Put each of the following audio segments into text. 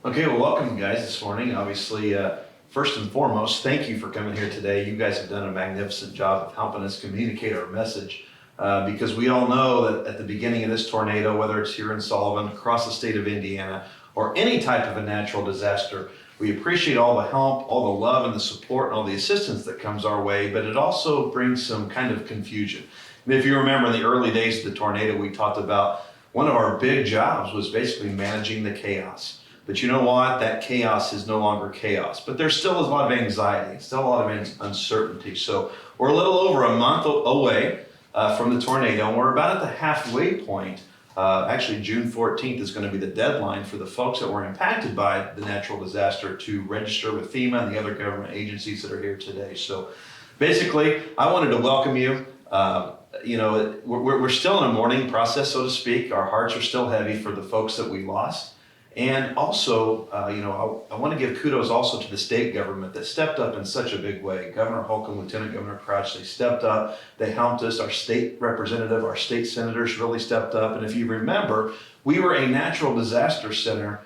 Okay, well, welcome you guys this morning. Obviously, first and foremost, thank you for coming here today. You guys have done a magnificent job of helping us communicate our message because we all know that at the beginning of this tornado, whether it's here in Sullivan, across the state of Indiana, or any type of a natural disaster, we appreciate all the help, all the love and the support and all the assistance that comes our way, but it also brings some kind of confusion. And if you remember in the early days of the tornado, we talked about one of our big jobs was basically managing the chaos. But you know what? That chaos is no longer chaos. But there's still a lot of anxiety, still a lot of uncertainty. So we're a little over a month away from the tornado, and we're about at the halfway point. Actually, June 14th is going to be the deadline for the folks that were impacted by the natural disaster to register with FEMA and the other government agencies that are here today. So basically, I wanted to welcome you. We're still in a mourning process, so to speak. Our hearts are still heavy for the folks that we lost. And also, I want to give kudos also to the state government that stepped up in such a big way. Governor Holcomb, Lieutenant Governor Crouch, they stepped up, they helped us. Our state representative, our state senators really stepped up. And if you remember, we were a natural disaster center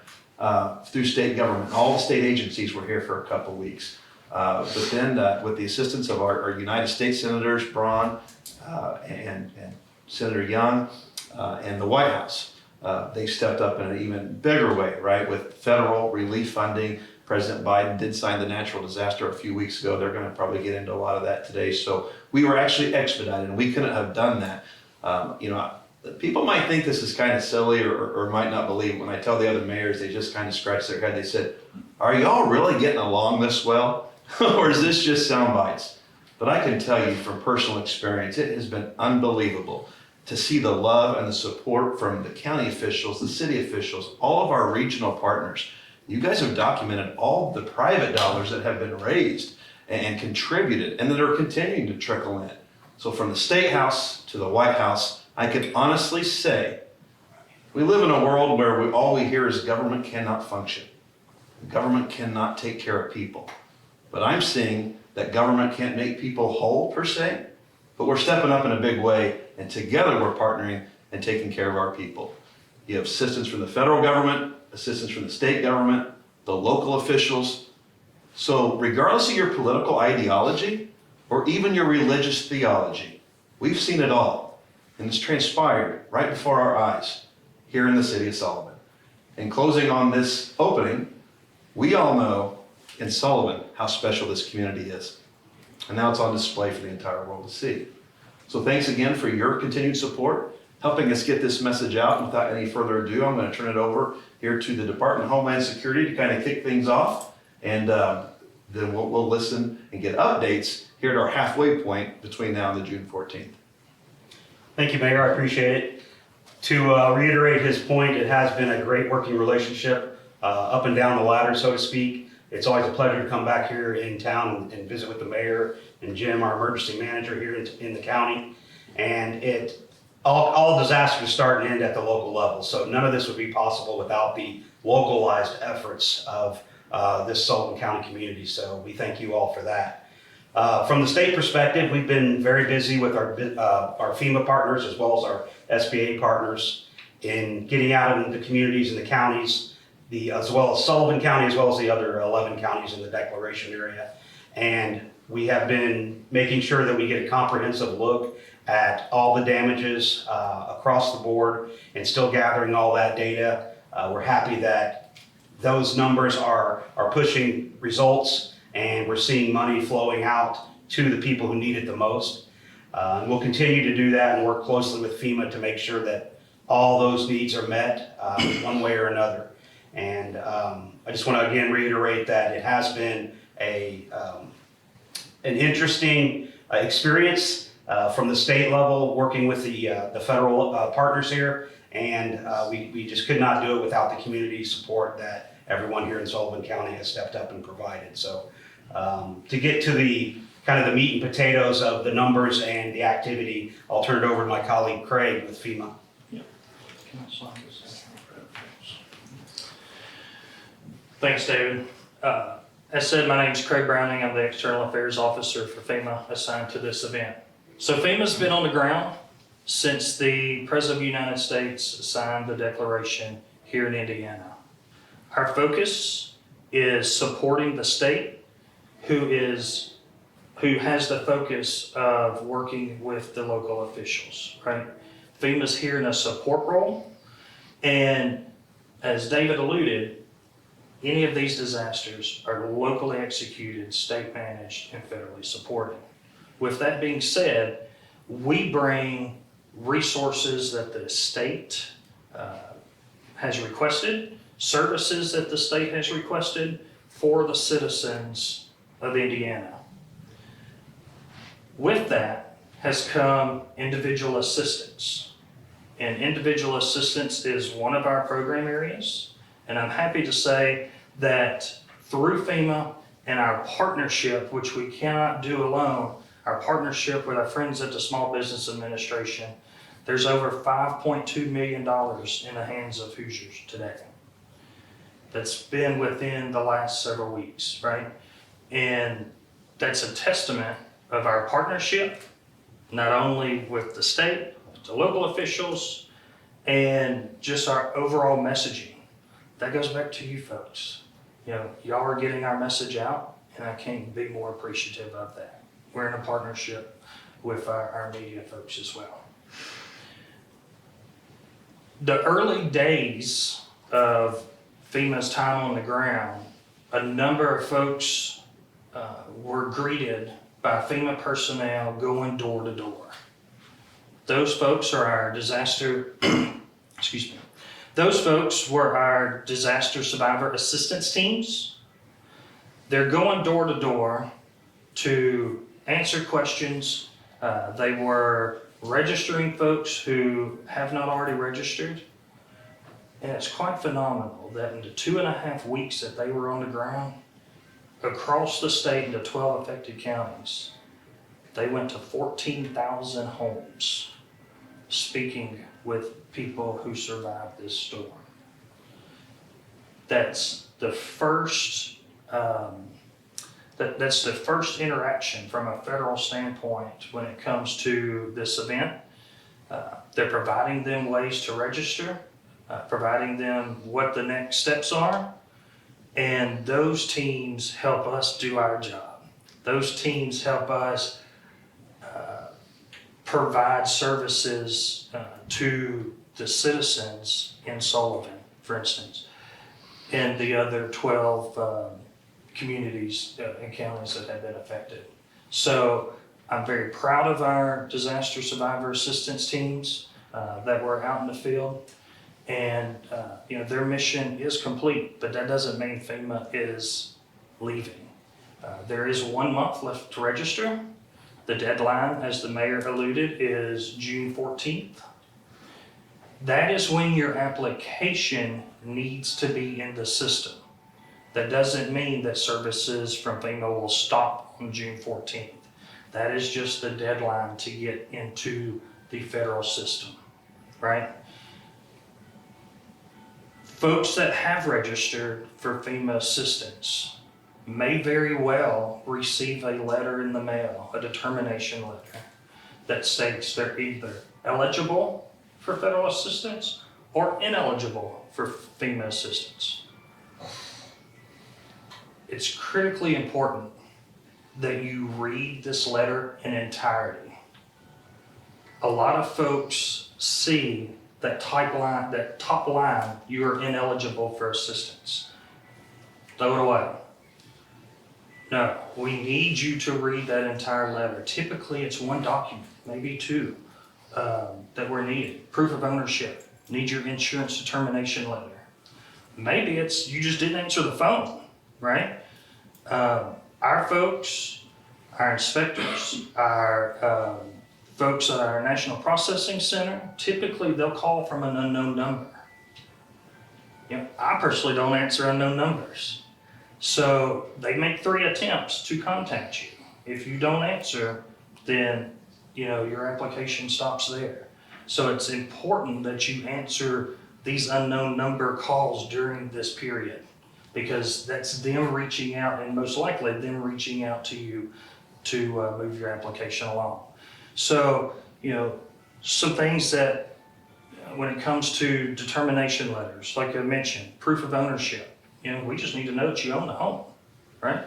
through state government. All the state agencies were here for a couple weeks. But then with the assistance of our United States Senators, Braun and Senator Young and the White House, they stepped up in an even bigger way, right? With federal relief funding. President Biden did sign the natural disaster a few weeks ago. They're going to probably get into a lot of that today. So we were actually expedited, and we couldn't have done that. People might think this is kind of silly or might not believe. When I tell the other mayors, they just kind of scratch their head. They said, "Are y'all really getting along this well? Or is this just sound bites?" But I can tell you from personal experience, it has been unbelievable to see the love and the support from the county officials, the city officials, all of our regional partners. You guys have documented all the private dollars that have been raised and contributed and that are continuing to trickle in. So from the State House to the White House, I can honestly say we live in a world where all we hear is government cannot function. Government cannot take care of people. But I'm seeing that government can't make people whole per se, but we're stepping up in a big way, and together we're partnering and taking care of our people. You have assistance from the federal government, assistance from the state government, the local officials. So regardless of your political ideology or even your religious theology, we've seen it all, and it's transpired right before our eyes here in the city of Sullivan. In closing on this opening, we all know in Sullivan how special this community is. And now it's on display for the entire world to see. So thanks again for your continued support, helping us get this message out. And without any further ado, I'm going to turn it over here to the Department of Homeland Security to kind of kick things off. And then we'll listen and get updates here at our halfway point between now and the June 14th. Thank you, Mayor. I appreciate it. To reiterate his point, it has been a great working relationship up and down the ladder, so to speak. It's always a pleasure to come back here in town and visit with the mayor and Jim, our emergency manager here in the county. And all disasters start and end at the local level. So none of this would be possible without the localized efforts of this Sullivan County community. So we thank you all for that. From the state perspective, we've been very busy with our FEMA partners as well as our SBA partners in getting out into the communities and the counties, as well as Sullivan County, as well as the other 11 counties in the declaration area. And we have been making sure that we get a comprehensive look at all the damages across the board and still gathering all that data. We're happy that those numbers are pushing results, and we're seeing money flowing out to the people who need it the most. And we'll continue to do that and work closely with FEMA to make sure that all those needs are met one way or another. And I just want to again reiterate that it has been an interesting experience from the state level working with the federal partners here, and we just could not do it without the community support that everyone here in Sullivan County has stepped up and provided. So to get to the kind of the meat and potatoes of the numbers and the activity, I'll turn it over to my colleague Craig with FEMA. Yeah. Can I sign this? Thanks, David. As said, my name is Craig Browning. I'm the External Affairs Officer for FEMA assigned to this event. So FEMA's been on the ground since the President of the United States signed the declaration here in Indiana. Our focus is supporting the state, who has the focus of working with the local officials, right? FEMA's here in a support role, and as David alluded, any of these disasters are locally executed, state managed, and federally supported. With that being said, we bring resources that the state has requested, services that the state has requested for the citizens of Indiana. With that has come individual assistance. And individual assistance is one of our program areas. And I'm happy to say that through FEMA and our partnership, which we cannot do alone, our partnership with our friends at the Small Business Administration, there's over $5.2 million in the hands of Hoosiers today. That's been within the last several weeks, right? And that's a testament of our partnership, not only with the state, but the local officials, and just our overall messaging. That goes back to you folks. You know, y'all are getting our message out, and I can't be more appreciative of that. We're in a partnership with our media folks as well. The early days of FEMA's time on the ground, a number of folks were greeted by FEMA personnel going door to door. Those folks are our disaster, excuse me. Those folks were our disaster survivor assistance teams. They're going door to door to answer questions. They were registering folks who have not already registered. And it's quite phenomenal that in the 2.5 weeks that they were on the ground, across the state into 12 affected counties, they went to 14,000 homes, speaking with people who survived this storm. That's the first. That's the first interaction from a federal standpoint when it comes to this event. They're providing them ways to register, providing them what the next steps are, and those teams help us do our job. Those teams help us provide services to the citizens in Sullivan, for instance, and the other 12 communities and counties that have been affected. So I'm very proud of our disaster survivor assistance teams that were out in the field. And you know, their mission is complete, but that doesn't mean FEMA is leaving. There is 1 month left to register. The deadline, as the mayor alluded, is June 14th. That is when your application needs to be in the system. That doesn't mean that services from FEMA will stop on June 14th. That is just the deadline to get into the federal system, right? Folks that have registered for FEMA assistance may very well receive a letter in the mail, a determination letter, that states they're either eligible for federal assistance or ineligible for FEMA assistance. It's critically important that you read this letter in entirety. A lot of folks see that top line, you are ineligible for assistance. Throw it away. No, we need you to read that entire letter. Typically, it's one document, maybe two, that were needed. Proof of ownership, need your insurance determination letter. Maybe it's you just didn't answer the phone, right? Our folks, our inspectors, our folks at our National Processing Center, typically they'll call from an unknown number. You know, I personally don't answer unknown numbers. So they make 3 attempts to contact you. If you don't answer, then you know your application stops there. So it's important that you answer these unknown number calls during this period, because that's them reaching out, and most likely them reaching out to you to move your application along. So, you know, some things that when it comes to determination letters, like I mentioned, proof of ownership, we just need to know that you own the home, right?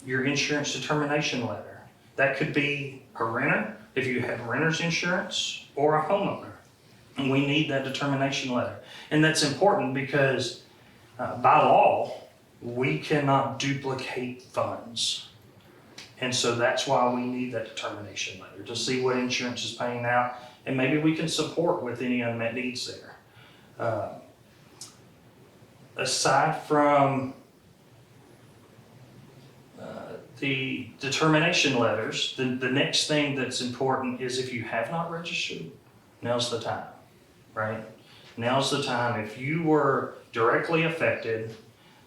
Your insurance determination letter. That could be a renter, if you have renter's insurance, or a homeowner. And we need that determination letter. And that's important because by law, we cannot duplicate funds. And so that's why we need that determination letter, to see what insurance is paying out, and maybe we can support with any unmet needs there. Aside from the determination letters, the next thing that's important is if you have not registered, now's the time, right? Now's the time. If you were directly affected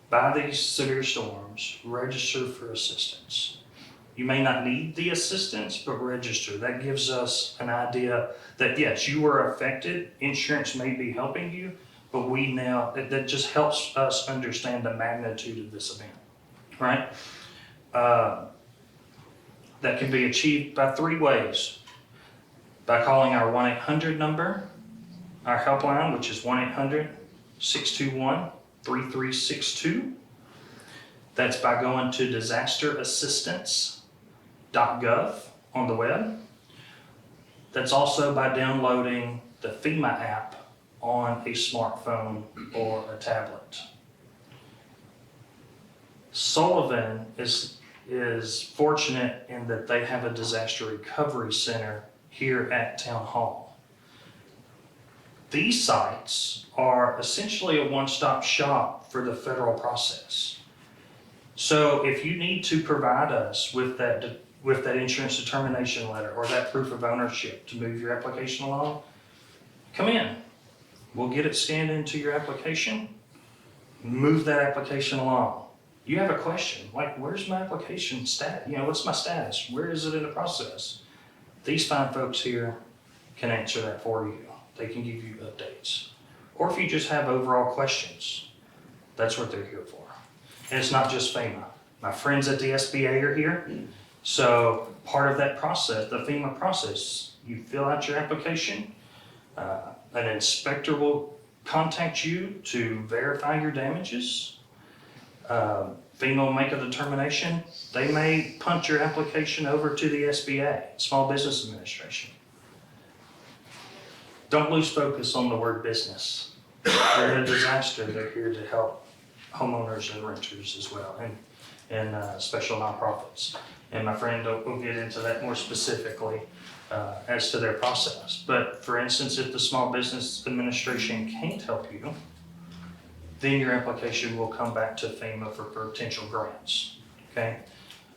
by these severe storms, register for assistance. You may not need the assistance, but register. That gives us an idea that yes, you were affected, insurance may be helping you, but that just helps us understand the magnitude of this event, right? That can be achieved by 3 ways. By calling our 1-800 number, our helpline, which is 1-800-621-3362. That's by going to disasterassistance.gov on the web. That's also by downloading the FEMA app on a smartphone or a tablet. Sullivan is fortunate in that they have a disaster recovery center here at Town Hall. These sites are essentially a one-stop shop for the federal process. So if you need to provide us with that insurance determination letter or that proof of ownership to move your application along, come in. We'll get it scanned into your application, move that application along. You have a question, like where's my application status? What's my status? Where is it in the process? These fine folks here can answer that for you. They can give you updates. Or if you just have overall questions, that's what they're here for. And it's not just FEMA. My friends at the SBA are here. So part of that process, the FEMA process, you fill out your application, an inspector will contact you to verify your damages. FEMA will make a determination. They may punt your application over to the SBA, Small Business Administration. Don't lose focus on the word business. They're in a disaster. They're here to help homeowners and renters as well, and special nonprofits. And my friend will get into that more specifically as to their process. But for instance, if the Small Business Administration can't help you, then your application will come back to FEMA for potential grants, okay?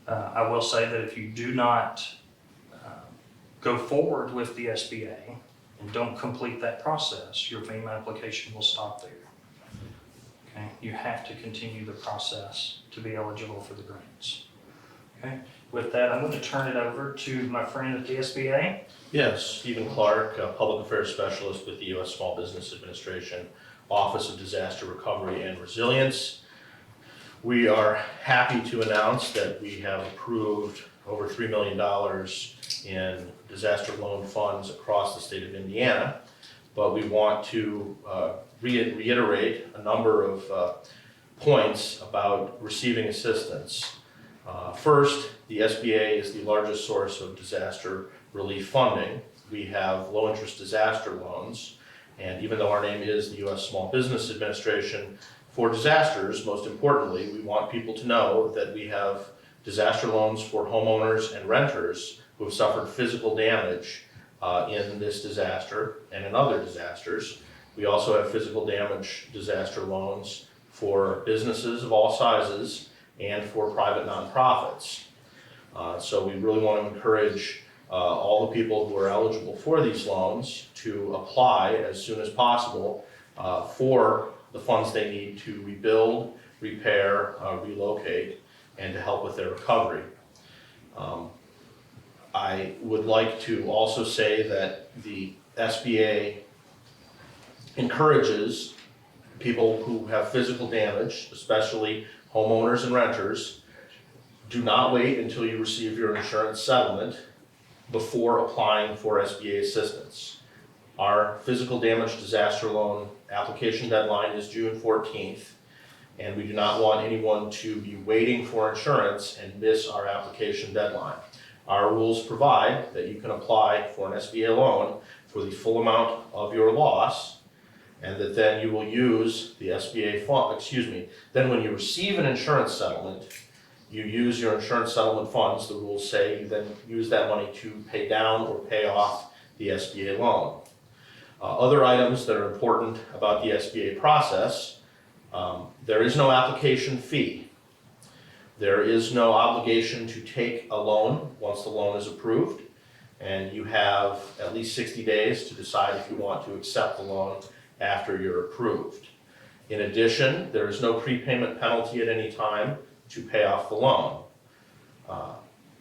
I will say that if you do not go forward with the SBA and don't complete that process, your FEMA application will stop there, okay? You have to continue the process to be eligible for the grants, okay? With that, I'm going to turn it over to my friend at the SBA. Yes, Stephen Clark, Public Affairs Specialist with the U.S. Small Business Administration, Office of Disaster Recovery and Resilience. We are happy to announce that we have approved over $3 million in disaster loan funds across the state of Indiana, but we want to reiterate a number of points about receiving assistance. First, the SBA is the largest source of disaster relief funding. We have low interest disaster loans, and even though our name is the U.S. Small Business Administration for disasters, most importantly, we want people to know that we have disaster loans for homeowners and renters who have suffered physical damage in this disaster and in other disasters. We also have physical damage disaster loans for businesses of all sizes and for private nonprofits. So we really want to encourage all the people who are eligible for these loans to apply as soon as possible for the funds they need to rebuild, repair, relocate, and to help with their recovery. I would like to also say that the SBA encourages people who have physical damage, especially homeowners and renters, do not wait until you receive your insurance settlement before applying for SBA assistance. Our physical damage disaster loan application deadline is June 14th, and we do not want anyone to be waiting for insurance and miss our application deadline. Our rules provide that you can apply for an SBA loan for the full amount of your loss, and that then you will use the SBA fund, then when you receive an insurance settlement, you use your insurance settlement funds, the rules say, you then use that money to pay down or pay off the SBA loan. Other items that are important about the SBA process, there is no application fee. There is no obligation to take a loan once the loan is approved, and you have at least 60 days to decide if you want to accept the loan after you're approved. In addition, there is no prepayment penalty at any time to pay off the loan.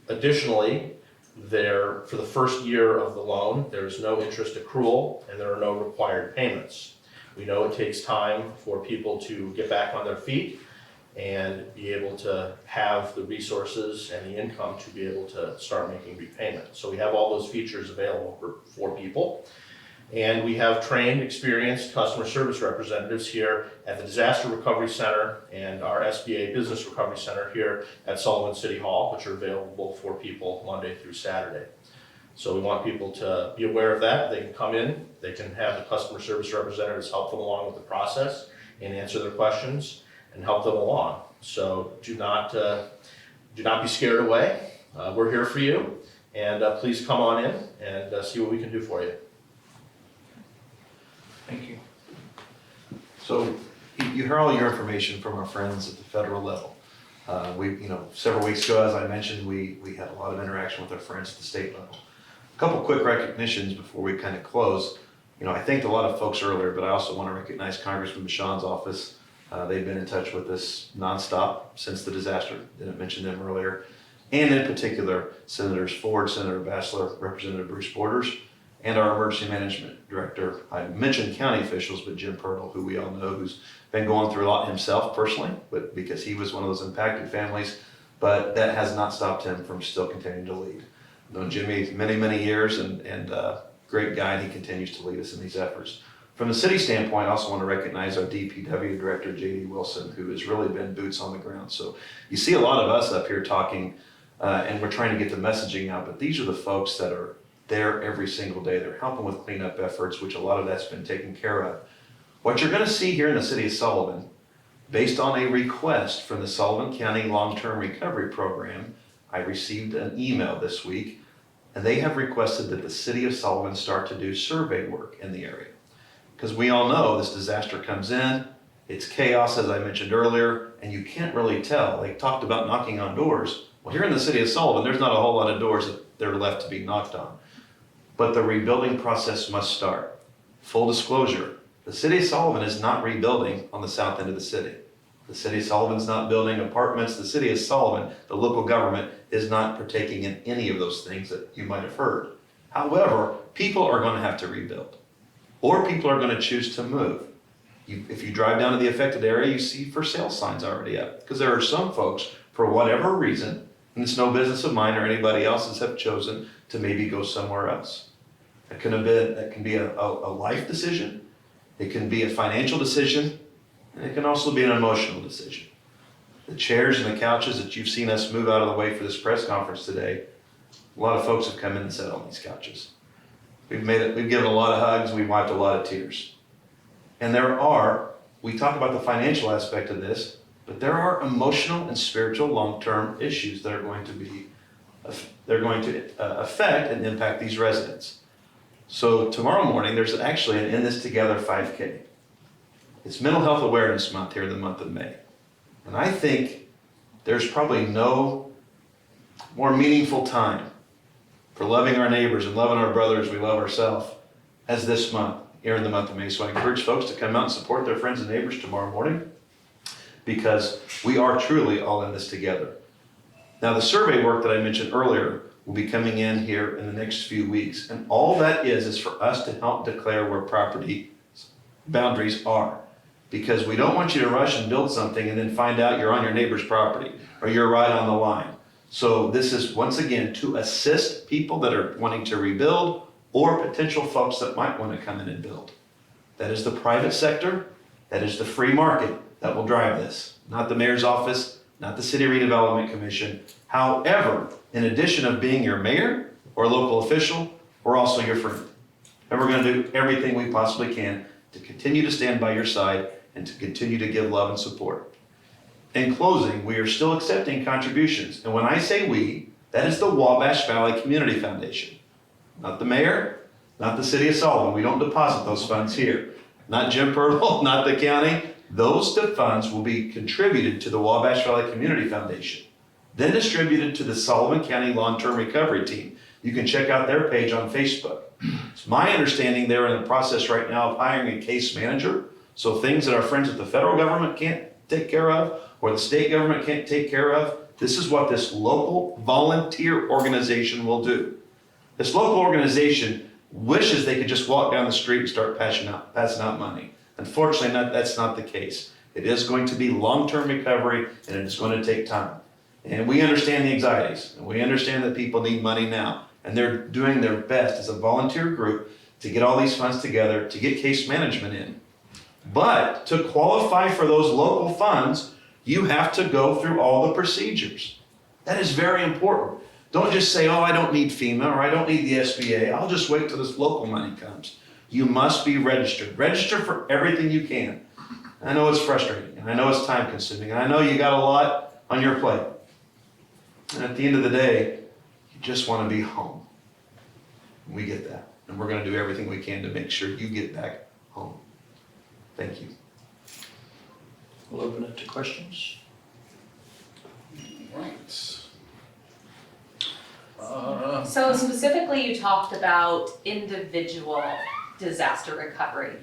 Additionally, for the first year of the loan, there is no interest accrual and there are no required payments. We know it takes time for people to get back on their feet and be able to have the resources and the income to be able to start making repayments. So we have all those features available for people. And we have trained, experienced customer service representatives here at the Disaster Recovery Center and our SBA Business Recovery Center here at Sullivan City Hall, which are available for people Monday through Saturday. So we want people to be aware of that. They can come in, they can have the customer service representatives help them along with the process and answer their questions and help them along. So do not be scared away. We're here for you, and please come on in and see what we can do for you. Thank you. So you heard all your information from our friends at the federal level. Several weeks ago, as I mentioned, we had a lot of interaction with our friends at the state level. A couple quick recognitions before we kind of close. I thanked a lot of folks earlier, but I also want to recognize Congressman Bashan's office. They've been in touch with us nonstop since the disaster. Didn't mention them earlier. And in particular, Senators Ford, Senator Bassler, Representative Bruce Borders, and our emergency management director. I mentioned county officials, but Jim Pirtle, who we all know, who's been going through a lot himself personally, but because he was one of those impacted families, but that has not stopped him from still continuing to lead. I've known Jimmy many, many years, and great guy, and he continues to lead us in these efforts. From the city standpoint, I also want to recognize our DPW director, J.D. Wilson, who has really been boots on the ground. So you see a lot of us up here talking, and we're trying to get the messaging out, but these are the folks that are there every single day. They're helping with cleanup efforts, which a lot of that's been taken care of. What you're going to see here in the city of Sullivan, based on a request from the Sullivan County Long-Term Recovery Program, I received an email this week, and they have requested that the city of Sullivan start to do survey work in the area. Because we all know this disaster comes in, it's chaos, as I mentioned earlier, and you can't really tell. They talked about knocking on doors. Well, here in the city of Sullivan, there's not a whole lot of doors that are left to be knocked on. But the rebuilding process must start. Full disclosure, the city of Sullivan is not rebuilding on the south end of the city. The city of Sullivan's not building apartments. The city of Sullivan, the local government, is not partaking in any of those things that you might have heard. However, people are going to have to rebuild, or people are going to choose to move. If you drive down to the affected area, you see for sale signs already up, because there are some folks, for whatever reason, and it's no business of mine or anybody else's, have chosen to maybe go somewhere else. That can be a life decision, it can be a financial decision, and it can also be an emotional decision. The chairs and the couches that you've seen us move out of the way for this press conference today, a lot of folks have come in and sat on these couches. We've given a lot of hugs, we've wiped a lot of tears. And we talk about the financial aspect of this, but there are emotional and spiritual long-term issues that are going to affect and impact these residents. So tomorrow morning, there's actually an In This Together 5K. It's Mental Health Awareness Month here in the month of May. And I think there's probably no more meaningful time for loving our neighbors and loving our brothers we love ourselves as this month, here in the month of May. So I encourage folks to come out and support their friends and neighbors tomorrow morning, because we are truly all in this together. Now, the survey work that I mentioned earlier will be coming in here in the next few weeks. And all that is for us to help declare where property boundaries are. Because we don't want you to rush and build something and then find out you're on your neighbor's property or you're right on the line. So this is, once again, to assist people that are wanting to rebuild or potential folks that might want to come in and build. That is the private sector, that is the free market that will drive this, not the mayor's office, not the city redevelopment commission. However, in addition of being your mayor or local official, we're also your friend. And we're gonna do everything we possibly can to continue to stand by your side and to continue to give love and support. In closing, we are still accepting contributions. And when I say we, that is the Wabash Valley Community Foundation. Not the mayor, not the city of Sullivan. We don't deposit those funds here. Not Jim Purtle, not the county. Those funds will be contributed to the Wabash Valley Community Foundation, then distributed to the Sullivan County Long-Term Recovery Team. You can check out their page on Facebook. It's my understanding they're in the process right now of hiring a case manager. So things that our friends at the federal government can't take care of, or the state government can't take care of, this is what this local volunteer organization will do. This local organization wishes they could just walk down the street and start passing out money. Unfortunately, that's not the case. It is going to be long-term recovery, and it's going to take time. And we understand the anxieties, and we understand that people need money now, and they're doing their best as a volunteer group to get all these funds together, to get case management in. But to qualify for those local funds, you have to go through all the procedures. That is very important. Don't just say, oh, I don't need FEMA, or I don't need the SBA. I'll just wait till this local money comes. You must be registered. Register for everything you can. I know it's frustrating, and I know it's time consuming, and I know you got a lot on your plate. And at the end of the day, you just want to be home. We get that. And we're going to do everything we can to make sure you get back home. Thank you. We'll open it to questions. Right. So specifically, you talked about individual disaster recovery.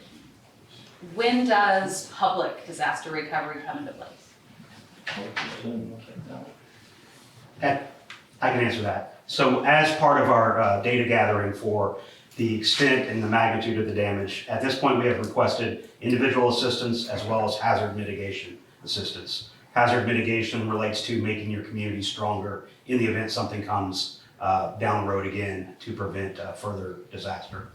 When does public disaster recovery come into place? I can answer that. So as part of our data gathering for the extent and the magnitude of the damage, at this point we have requested individual assistance as well as hazard mitigation assistance. Hazard mitigation relates to making your community stronger in the event something comes down the road again to prevent further disaster.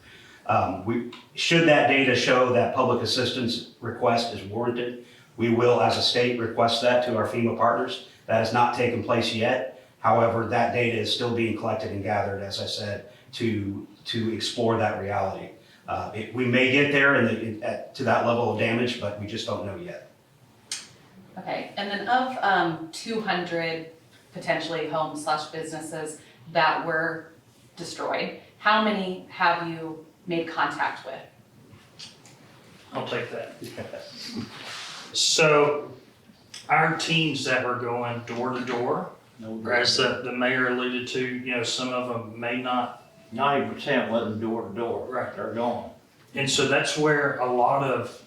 Should that data show that public assistance request is warranted, we will, as a state, request that to our FEMA partners. That has not taken place yet. However, that data is still being collected and gathered, as I said, to explore that reality. We may get there to that level of damage, but we just don't know yet. Okay, and then of 200 potentially homes/businesses that were destroyed, how many have you made contact with? I'll take that. So our teams that were going door to door, or as the mayor alluded to, some of them may not. 90% let them door to door. Right. They're gone. And so that's where a lot of,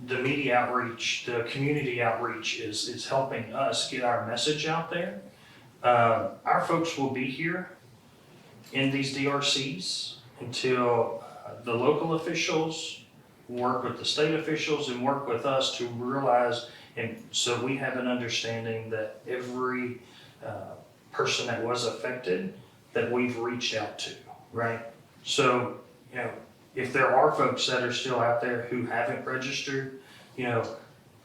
the media outreach, the community outreach is helping us get our message out there. Our folks will be here in these DRCs until the local officials work with the state officials and work with us to realize, and so we have an understanding that every person that was affected that we've reached out to, right? So, if there are folks that are still out there who haven't registered,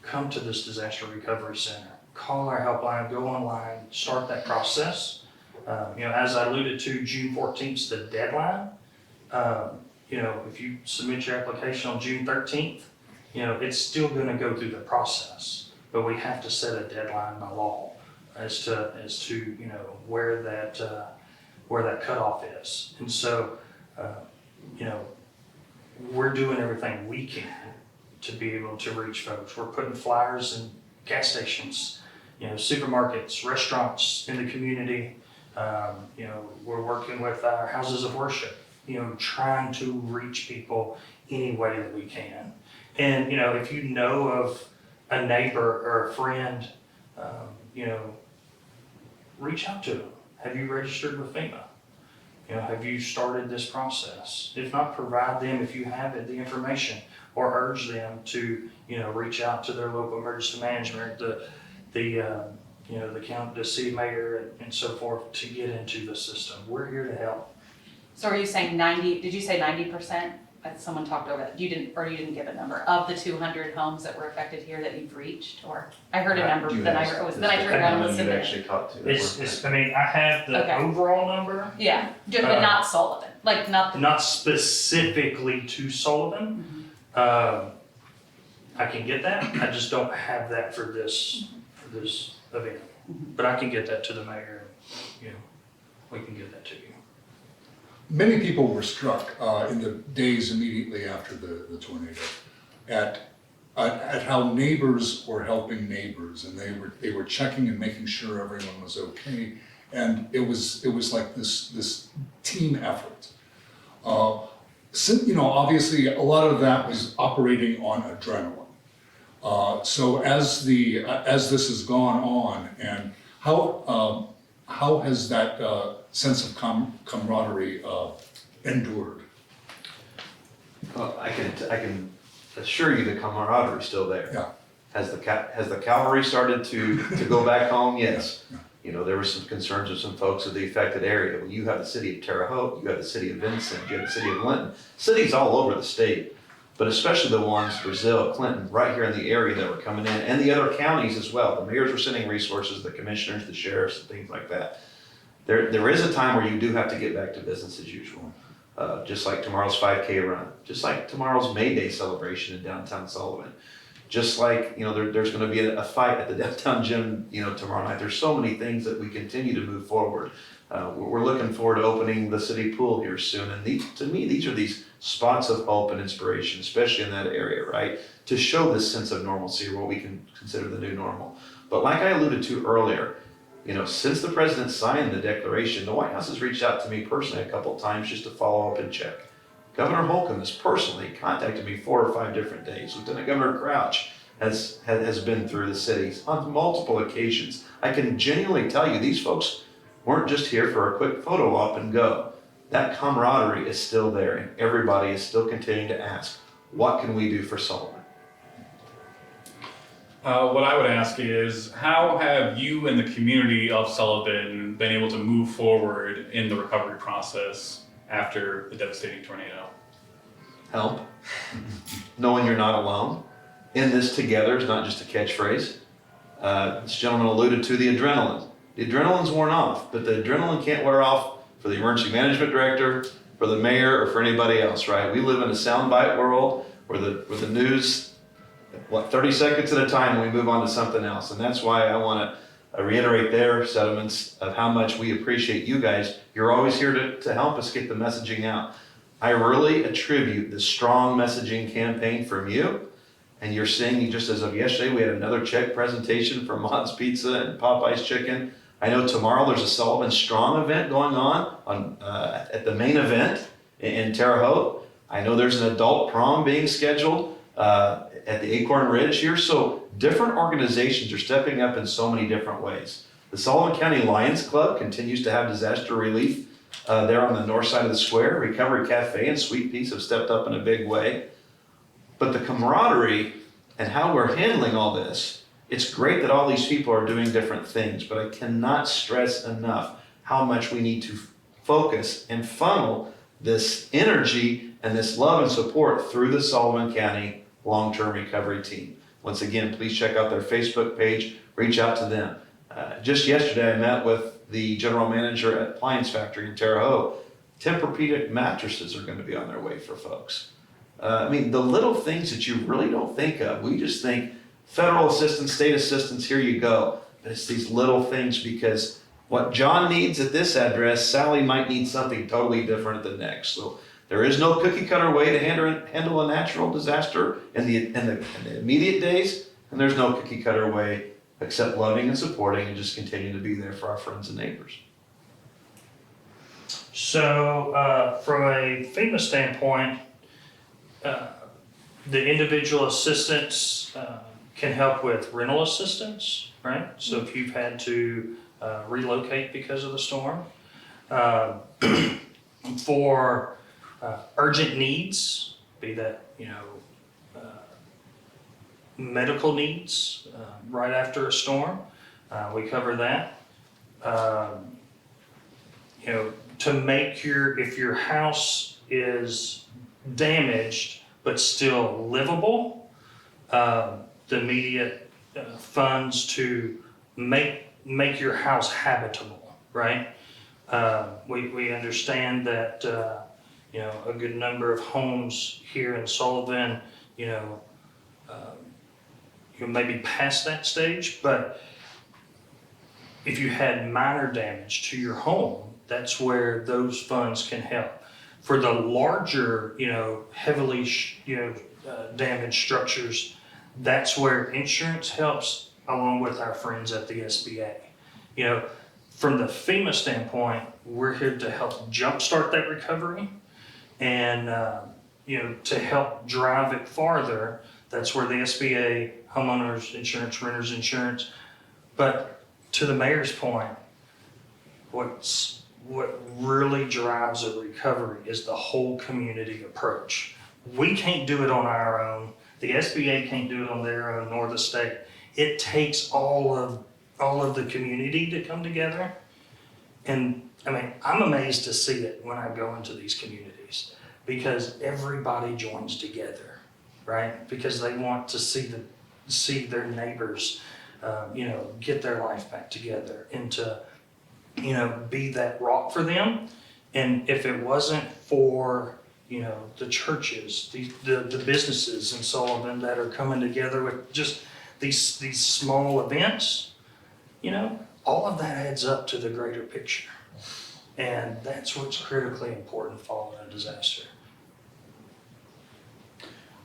come to this disaster recovery center, call our helpline, go online, start that process. As I alluded to, June 14th is the deadline. If you submit your application on June 13th, it's still gonna go through the process, but we have to set a deadline by law as to where that cutoff is. And so, we're doing everything we can to be able to reach folks. We're putting flyers in gas stations, supermarkets, restaurants in the community. We're working with our houses of worship, trying to reach people any way that we can. And, if you know of a neighbor or a friend, reach out to them. Have you registered with FEMA? Have you started this process? If not, provide them, if you have it, the information, or urge them to, reach out to their local emergency management, the county, the city mayor, and so forth, to get into the system. We're here to help. So are you saying 90, did you say 90% someone talked over that, you didn't give a number, of the 200 homes that were affected here that you've reached, or? I heard a number, You then I asked heard, this then I turned around and you listened to it. actually talked to. I mean, I have the Okay. overall number, Yeah, but not Sullivan, like not the. not specifically to Sullivan. I can get that, I just don't have that for this event. But I can get that to the mayor, you know, we can get that to you. Many people were struck in the days immediately after the tornado at how neighbors were helping neighbors, and they were checking and making sure everyone was okay, and it was like this team effort. Obviously a lot of that was operating on adrenaline. So as this has gone on, and how has that sense of camaraderie endured? Well, I can assure you the camaraderie is still there. Yeah. Has the cavalry started to go back home? Yes. Yeah. You know, there were some concerns of some folks of the affected area. Well, you have the city of Terre Haute, you have the city of Vincent, you have the city of Linton, cities all over the state, but especially the ones, Brazil, Clinton, right here in the area that were coming in, and the other counties as well. The mayors were sending resources, the commissioners, the sheriffs, and things like that. There is a time where you do have to get back to business as usual. Just like tomorrow's 5K run, just like tomorrow's May Day celebration in downtown Sullivan. Just like, there's gonna be a fight at the downtown gym, tomorrow night. There's so many things that we continue to move forward. We're looking forward to opening the city pool here soon. And to me, these are these spots of hope and inspiration, especially in that area, right? To show this sense of normalcy, or what we can consider the new normal. But like I alluded to earlier, since the president signed the declaration, the White House has reached out to me personally a couple of times just to follow up and check. Governor Holcomb has personally contacted me 4 or 5 different days. Lieutenant Governor Crouch has been through the cities on multiple occasions. I can genuinely tell you, these folks weren't just here for a quick photo op and go. That camaraderie is still there, and everybody is still continuing to ask, what can we do for Sullivan? What I would ask is, how have you and the community of Sullivan been able to move forward in the recovery process after the devastating tornado? Help. Knowing you're not alone. In this together is not just a catchphrase. This gentleman alluded to the adrenaline. The adrenaline's worn off, but the adrenaline can't wear off for the emergency management director, for the mayor, or for anybody else, right? We live in a soundbite world where the news, 30 seconds at a time, we move on to something else. And that's why I want to reiterate their sentiments of how much we appreciate you guys. You're always here to help us get the messaging out. I really attribute the strong messaging campaign from you. And you're seeing, just as of yesterday, we had another check presentation from Mott's Pizza and Popeye's Chicken. I know tomorrow there's a Sullivan Strong event going on at the main event in Terre Haute. I know there's an adult prom being scheduled at the Acorn Ridge here. So different organizations are stepping up in so many different ways. The Sullivan County Lions Club continues to have disaster relief there on the north side of the square. Recovery Cafe and Sweet Peas have stepped up in a big way. But the camaraderie and how we're handling all this, it's great that all these people are doing different things, but I cannot stress enough how much we need to focus and funnel this energy and this love and support through the Sullivan County Long-Term Recovery Team. Once again, please check out their Facebook page, reach out to them. Just yesterday, I met with the general manager at Appliance Factory in Terre Haute. Tempur-Pedic mattresses are going to be on their way for folks. The little things that you really don't think of. We just think federal assistance, state assistance, here you go. But it's these little things, because what John needs at this address, Sally might need something totally different at the next. So there is no cookie cutter way to handle a natural disaster in the immediate days, and there's no cookie cutter way except loving and supporting and just continuing to be there for our friends and neighbors. So from a FEMA standpoint, the individual assistance can help with rental assistance, right? So if you've had to relocate because of the storm. For urgent needs, be that, medical needs right after a storm, we cover that. To make if your house is damaged but still livable. The immediate funds to make your house habitable, right? We understand that, you know, a good number of homes here in Sullivan, you know, you may be past that stage, but if you had minor damage to your home, that's where those funds can help. For the larger, you know, heavily, damaged structures, that's where insurance helps, along with our friends at the SBA. You know, from the FEMA standpoint, we're here to help jumpstart that recovery and, you know, to help drive it farther. That's where the SBA, homeowners insurance, renters insurance. But to the mayor's point, what really drives a recovery is the whole community approach. We can't do it on our own. The SBA can't do it on their own, nor the state. It takes all of the community to come together. And I mean, I'm amazed to see it when I go into these communities, because everybody joins together, right? Because they want to see their neighbors, you know, get their life back together and to, you know, be that rock for them. And if it wasn't for, you know, the churches, the businesses in Sullivan that are coming together with just these small events, you know, all of that adds up to the greater picture. And that's what's critically important following a disaster.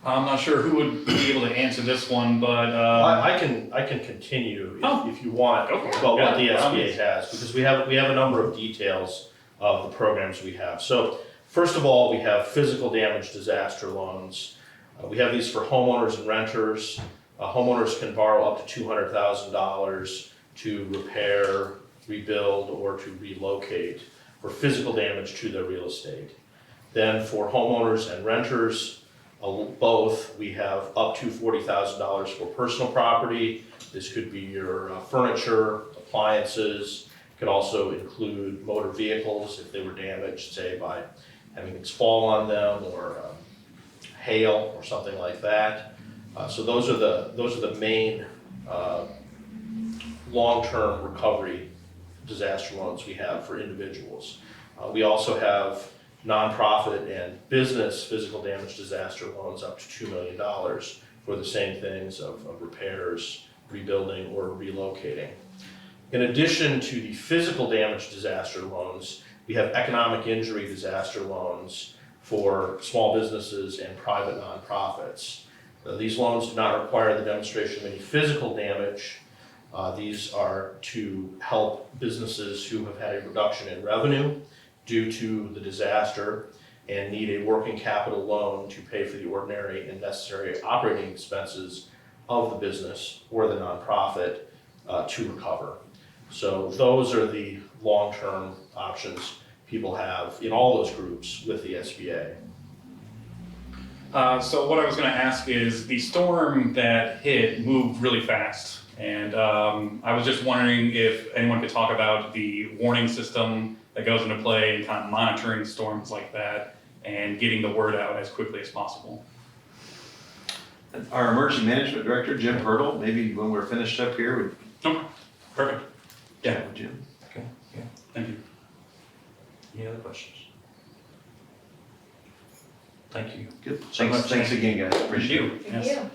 I'm not sure who would be able to answer this one, but I can continue if you want Go for it. about what the Yeah, SBA has, because we have a number of details of the programs we have. So first of all, we have physical damage disaster loans. We have these for homeowners and renters. Homeowners can borrow up to $200,000 to repair, rebuild, or to relocate for physical damage to their real estate. Then for homeowners and renters, both, we have up to $40,000 for personal property. This could be your furniture, appliances. It could also include motor vehicles if they were damaged, say by having things fall on them or hail or something like that. So those are the main long-term recovery disaster loans we have for individuals. We also have nonprofit and business physical damage disaster loans up to $2 million for the same things of repairs, rebuilding, or relocating. In addition to the physical damage disaster loans, we have economic injury disaster loans for small businesses and private nonprofits. These loans do not require the demonstration of any physical damage. These are to help businesses who have had a reduction in revenue due to the disaster and need a working capital loan to pay for the ordinary and necessary operating expenses of the business or the nonprofit to recover. So those are the long-term options people have in all those groups with the SBA. so what I was going to ask is, the storm that hit moved really fast, and I was just wondering if anyone could talk about the warning system that goes into play and kind of monitoring storms like that and getting the word out as quickly as possible. Our emergency management director, Jim Hurdle, maybe when we're finished up here, would Okay, perfect. Yeah, chat with Jim. Okay, yeah. thank you. Any other questions? Thank you. Good. So much. Thanks again, guys. Thank Appreciate it. you. Yes.